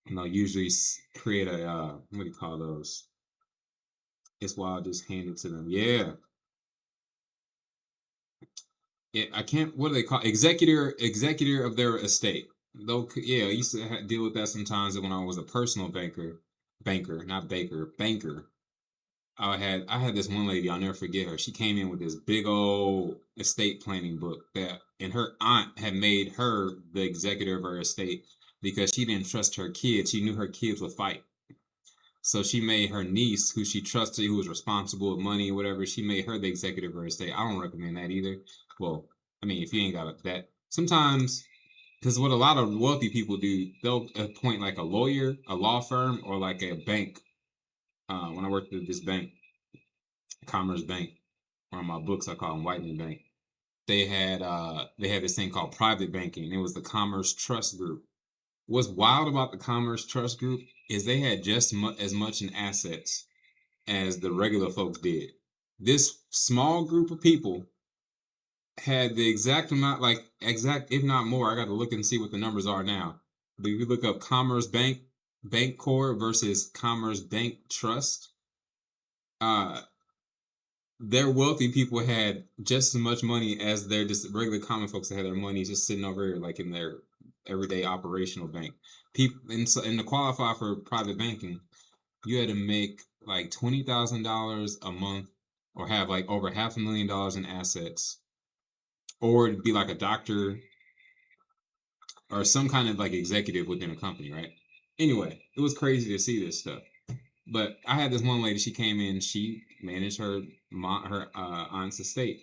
usually create a what do you call those? It's why I'll just hand it to them. Yeah, I can't. What do they call executor of their estate? Though, yeah, I used to deal with that sometimes when I was a personal banker, not baker, banker. I had this one lady, I'll never forget her. She came in with this big old estate planning book and her aunt had made her the executor of her estate because she didn't trust her kids. She knew her kids would fight. So she made her niece, who she trusted, who was responsible with money or whatever, she made her the executive of her estate. I don't recommend that either. Well, I mean, if you ain't got that, sometimes, because what a lot of wealthy people do, they'll appoint like a lawyer, a law firm, or like a bank. When I worked at this bank, Commerce Bank, or in my books I call them Whiteman Bank. They had this thing called private banking. It was the Commerce Trust Group. What's wild about the Commerce Trust Group is they had just as much in assets as the regular folks did. This small group of people had the exact amount, like exact, if not more. I got to look and see what the numbers are now. But if you look up Commerce Bank Corp versus Commerce Bank Trust, uh, their wealthy people had just as much money as their just regular common folks that had their money just sitting over here, like in their everyday operational bank. People, and to qualify for private banking, you had to make like $20,000 a month, or have like over $500,000 in assets, or be like a doctor or some kind of like executive within a company, right? Anyway, it was crazy to see this stuff. But I had this one lady. She came in. She managed her aunt's estate.